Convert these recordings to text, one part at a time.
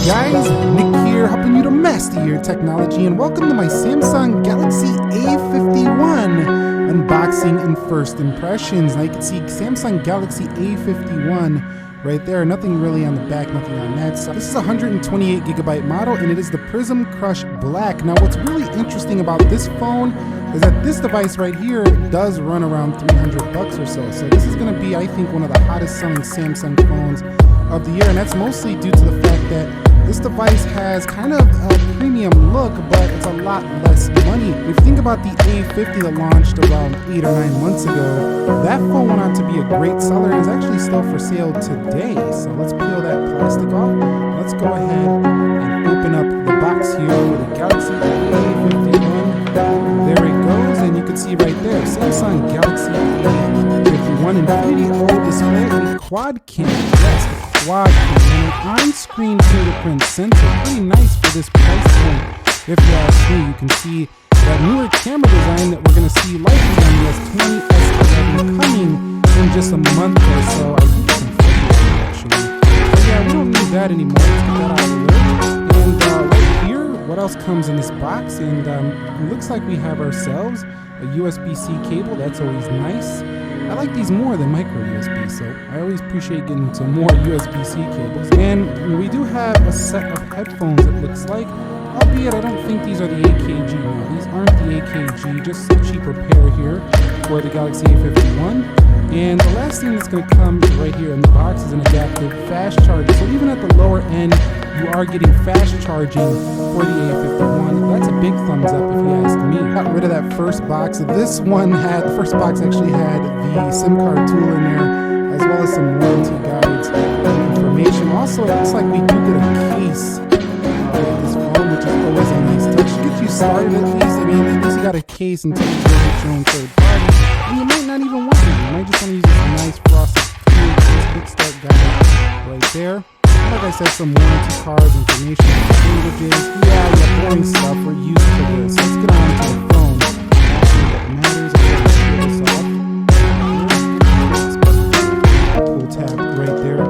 guys, Nick here, helping you to master your technology, and welcome to my Samsung Galaxy A51 unboxing and first impressions. Now you can see Samsung Galaxy A51 right there, nothing really on the back, nothing on that side. This is a 128 gigabyte model, and it is the Prism Crush Black. Now what's really interesting about this phone is that this device right here does run around $300 or so. So this is going to be, I think, one of the hottest selling Samsung phones of the year, and that's mostly due to the fact that this device has kind of a premium look, but it's a lot less money. If you think about the A50 that launched around 8 or 9 months ago, that phone went on to be a great seller and is actually still for sale today. So let's peel that plastic off. Let's go ahead and open up the box here for the Galaxy A51. There it goes, and you can see right there, Samsung Galaxy A51 Infinity OLED display and quad camera. That's the quad camera and an on-screen fingerprint sensor. Pretty nice for this price point. If you ask me, you can see that newer camera design that we're going to see likely on the S20, S11 coming in just a month or so. I think it's in February, actually. But yeah, we don't need that anymore. Let's get that out of the way. And right here, what else comes in this box? And it looks like we have ourselves a USB-C cable. That's always nice. I like these more than micro USB, so I always appreciate getting some more USB-C cables. And we do have a set of headphones, it looks like, albeit I don't think these are the AKG. No, these aren't the AKG, just a cheaper pair here for the Galaxy A51. And the last thing that's going to come right here in the box is an adaptive fast charger. So even at the lower end, you are getting fast charging for the A51. That's a big thumbs up if you ask me. Got rid of that first box. This one had, the first box actually had the SIM card tool in there, as well as some warranty guides and information. Also, it looks like we do get a case with this phone, which is always a nice touch. Get you started at least. I mean, at least you got a case until you get your own third party. And you might not even want it. You might just want to use this nice frosted quick start guide right there. Like I said, some warranty cards, information, languages. Yeah, boring stuff. We're used to this. Let's get on to the phone. Actually, what matters is that this off. Pull tab right there.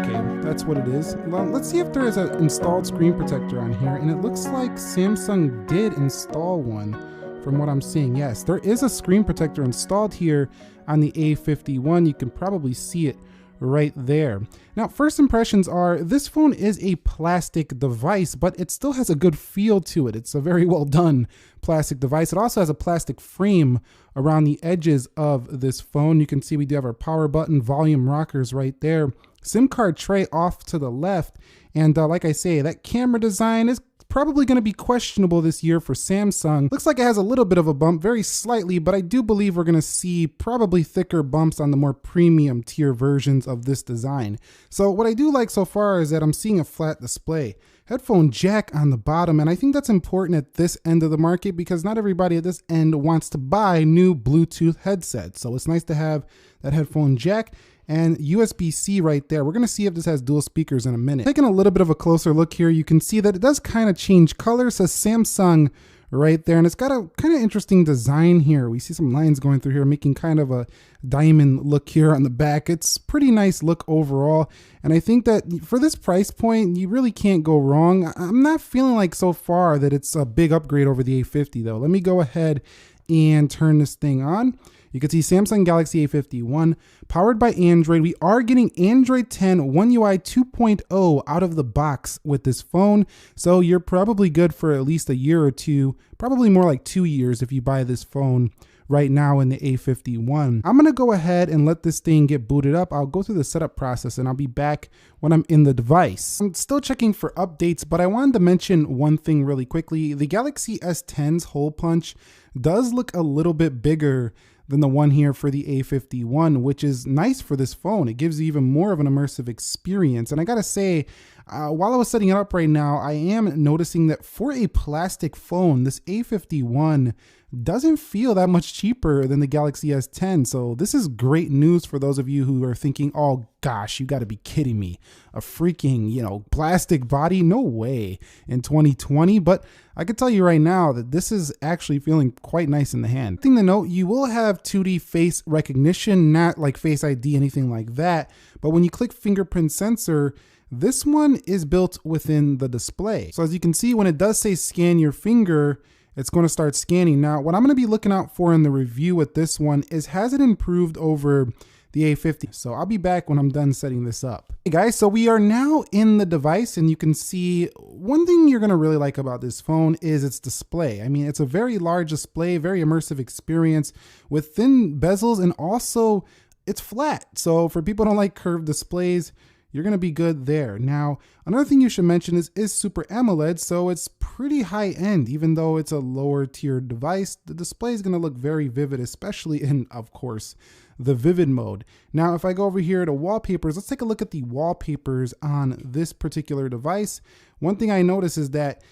Okay, that's what it is. Well, let's see if there is an installed screen protector on here, and it looks like Samsung did install one. From what I'm seeing, yes, there is a screen protector installed here on the A51. You can probably see it right there. Now, first impressions are this phone is a plastic device, but it still has a good feel to it. It's a very well done plastic device. It also has a plastic frame around the edges of this phone. You can see we do have our power button, volume rockers right there, SIM card tray off to the left, and like I say, that camera design is probably going to be questionable this year for Samsung. Looks like it has a little bit of a bump, very slightly, but I do believe we're going to see probably thicker bumps on the more premium tier versions of this design. So what I do like so far is that I'm seeing a flat display. Headphone jack on the bottom, and I think that's important at this end of the market because not everybody at this end wants to buy new Bluetooth headsets. So it's nice to have that headphone jack and USB-C right there. We're going to see if this has dual speakers in a minute. Taking a little bit of a closer look here, you can see that it does kind of change color. It says Samsung right there, and it's got a kind of interesting design here. We see some lines going through here, making kind of a diamond look here on the back. It's pretty nice look overall, and I think that for this price point, you really can't go wrong. I'm not feeling like so far that it's a big upgrade over the A50 though. Let me go ahead and turn this thing on. You can see Samsung Galaxy A51 powered by Android. We are getting Android 10 One UI 2.0 out of the box with this phone. So you're probably good for at least a year or two, probably more like 2 years if you buy this phone right now in the A51. I'm gonna go ahead and let this thing get booted up. I'll go through the setup process and I'll be back when I'm in the device. I'm still checking for updates, but I wanted to mention one thing really quickly. The Galaxy S10's hole punch does look a little bit bigger than the one here for the A51, which is nice for this phone. It gives you even more of an immersive experience. And I gotta say, while I was setting it up right now, I am noticing that for a plastic phone, this A51 doesn't feel that much cheaper than the Galaxy S10. So this is great news for those of you who are thinking, oh gosh, you gotta be kidding me. A freaking, plastic body? No way in 2020. But I can tell you right now that this is actually feeling quite nice in the hand. Thing to note, you will have 2D face recognition, not like Face ID, anything like that. But when you click fingerprint sensor, This one is built within the display. So as you can see, when it does say scan your finger, it's going to start scanning. Now, what I'm going to be looking out for in the review with this one is, has it improved over the A50? So I'll be back when I'm done setting this up. Hey guys, so we are now in the device, and you can see one thing you're going to really like about this phone is its display. I mean, it's a very large display, very immersive experience with thin bezels, and also it's flat. So for people who don't like curved displays, you're going to be good there. Now, another thing you should mention is Super AMOLED, so it's pretty high end. Even though it's a lower tier device, the display is going to look very vivid, especially in, of course, the vivid mode. Now, if I go over here to wallpapers, let's take a look at the wallpapers on this particular device. One thing I notice is that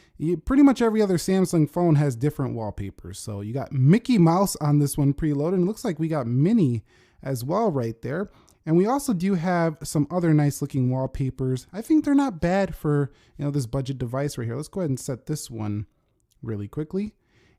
pretty much every other Samsung phone has different wallpapers. So you got Mickey Mouse on this one preloaded, and it looks like we got Minnie as well right there. And we also do have some other nice looking wallpapers. I think they're not bad for, this budget device right here. Let's go ahead and set this one really quickly.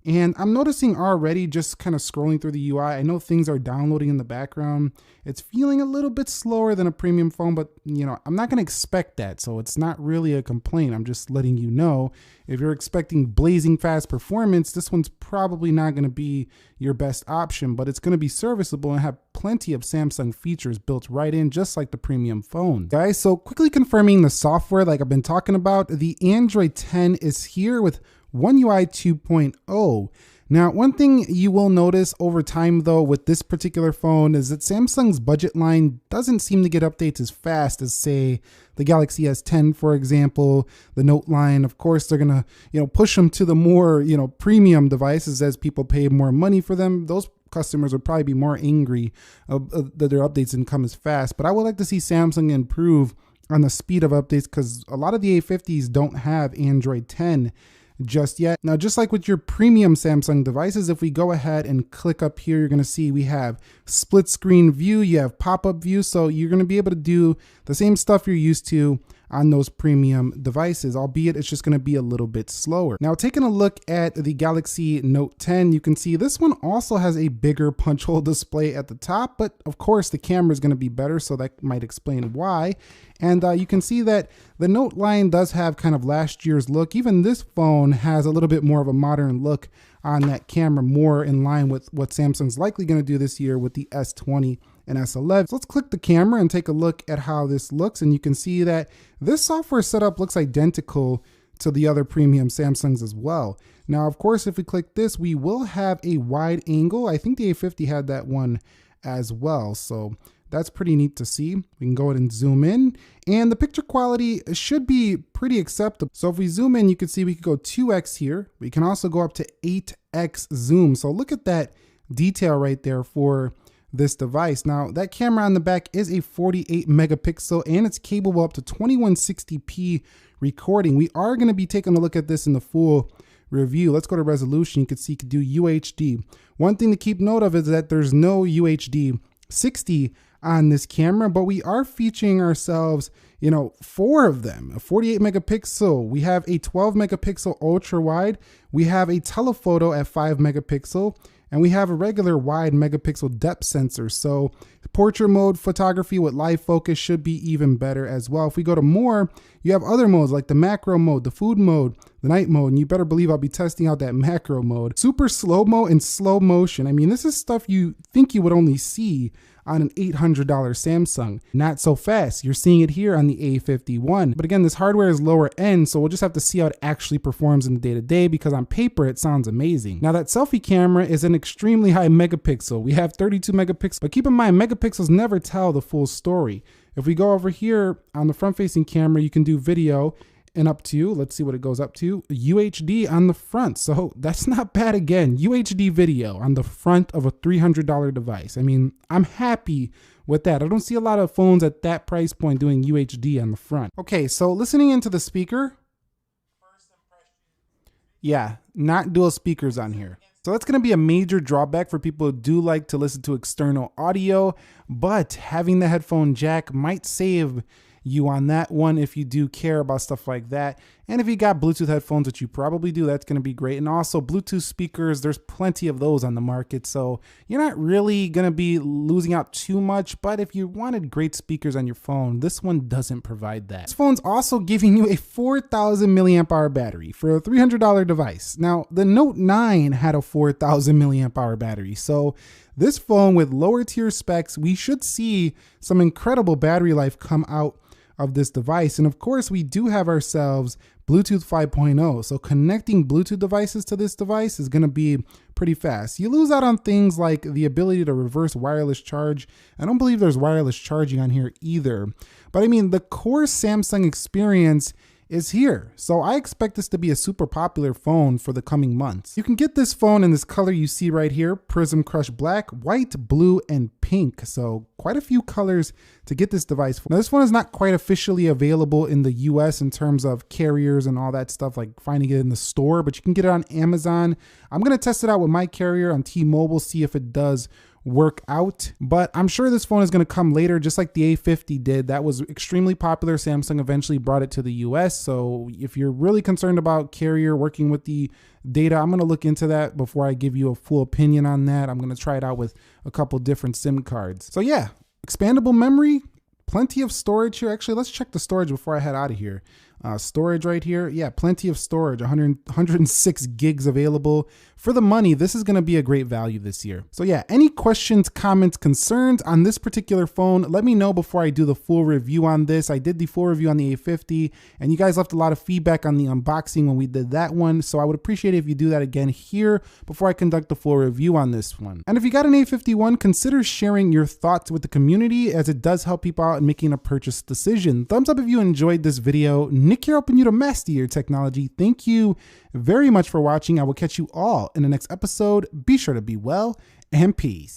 And I'm noticing already, just kind of scrolling through the UI, I know things are downloading in the background. It's feeling a little bit slower than a premium phone, but I'm not going to expect that. So it's not really a complaint. I'm just letting you know, if you're expecting blazing fast performance, this one's probably not going to be your best option, but it's going to be serviceable and have plenty of Samsung features built right in, just like the premium phone. Guys, so quickly confirming the software like I've been talking about, the Android 10 is here with One UI 2.0. Now, one thing you will notice over time though with this particular phone is that Samsung's budget line doesn't seem to get updates as fast as, say, the Galaxy S10, for example, the Note line. Of course, they're gonna, push them to the more, premium devices as people pay more money for them. Those customers would probably be more angry that their updates didn't come as fast. But I would like to see Samsung improve on the speed of updates, because a lot of the A50s don't have Android 10 just yet. Now, just like with your premium Samsung devices, if we go ahead and click up here, you're going to see we have split screen view, you have pop-up view, so you're going to be able to do the same stuff you're used to on those premium devices, albeit it's just going to be a little bit slower. Now, taking a look at the Galaxy Note 10, you can see this one also has a bigger punch hole display at the top, but of course the camera is going to be better, so that might explain why. And you can see that the Note line does have kind of last year's look. Even this phone has a little bit more of a modern look on that camera, more in line with what Samsung's likely going to do this year with the S20 and S11. So let's click the camera and take a look at how this looks, and you can see that this software setup looks identical to the other premium Samsungs as well. Now, of course, if we click this, we will have a wide angle. I think the A50 had that one as well, so that's pretty neat to see. We can go ahead and zoom in, and the picture quality should be pretty acceptable. So if we zoom in, you can see we could go 2x here. We can also go up to 8x zoom. So look at that detail right there for this device. Now, that camera on the back is a 48 megapixel, and it's capable up to 2160p recording. We are going to be taking a look at this in the full review. Let's go to resolution. You can see you can do UHD. One thing to keep note of is that there's no UHD 60 on this camera, but we are featuring ourselves, 4 of them. A 48 megapixel, we have a 12 megapixel ultra wide, we have a telephoto at 5 megapixel, and we have a regular wide megapixel depth sensor. So portrait mode photography with live focus should be even better as well. If we go to more, you have other modes like the macro mode, the food mode, the night mode, and you better believe I'll be testing out that macro mode. Super slow-mo and slow motion. I mean, this is stuff you think you would only see on an $800 Samsung. Not so fast. You're seeing it here on the A51. But again, this hardware is lower end, so we'll just have to see how it actually performs in the day-to-day, because on paper, it sounds amazing. Now, that selfie camera is an extremely high megapixel. We have 32 megapixels, but keep in mind, megapixels never tell the full story. If we go over here on the front-facing camera, you can do video, and up to, let's see what it goes up to, UHD on the front. So that's not bad again. UHD video on the front of a $300 device. I mean, I'm happy with that. I don't see a lot of phones at that price point doing UHD on the front. Okay, so listening into the speaker. Yeah, not dual speakers on here. So that's going to be a major drawback for people who do like to listen to external audio, but having the headphone jack might save you on that one if you do care about stuff like that. And if you got Bluetooth headphones, which you probably do, that's going to be great. And also Bluetooth speakers, there's plenty of those on the market. So you're not really going to be losing out too much. But if you wanted great speakers on your phone, this one doesn't provide that. This phone's also giving you a 4,000 milliamp hour battery for a $300 device. Now, the Note 9 had a 4,000 milliamp hour battery. So this phone with lower tier specs, we should see some incredible battery life come out of this device. And of course, we do have ourselves Bluetooth 5.0. So connecting Bluetooth devices to this device is going to be pretty fast. You lose out on things like the ability to reverse wireless charge. I don't believe there's wireless charging on here either. But I mean, the core Samsung experience is here. So I expect this to be a super popular phone for the coming months. You can get this phone in this color you see right here, Prism Crush Black, white, blue, and pink. So quite a few colors to get this device. Now this phone is not quite officially available in the US in terms of carriers and all that stuff, like finding it in the store, but you can get it on Amazon. I'm gonna test it out with my carrier on T-Mobile, see if it does work out, but I'm sure this phone is going to come later, just like the A50 did. That was extremely popular. Samsung eventually brought it to the US. So if you're really concerned about carrier working with the data, I'm going to look into that before I give you a full opinion on that. I'm going to try it out with a couple different SIM cards. So yeah, expandable memory, plenty of storage here. Actually, let's check the storage before I head out of here. Storage right here. Yeah, plenty of storage, 106 gigs available. For the money, this is going to be a great value this year. So yeah, any questions, comments, concerns on this particular phone, let me know before I do the full review on this. I did the full review on the A50, and you guys left a lot of feedback on the unboxing when we did that one. So I would appreciate it if you do that again here before I conduct the full review on this one. And if you got an A51, consider sharing your thoughts with the community, as it does help people out in making a purchase decision. Thumbs up if you enjoyed this video. Nick here, helping you to master your technology. Thank you very much for watching. I will catch you all in the next episode. Be sure to be well, and peace.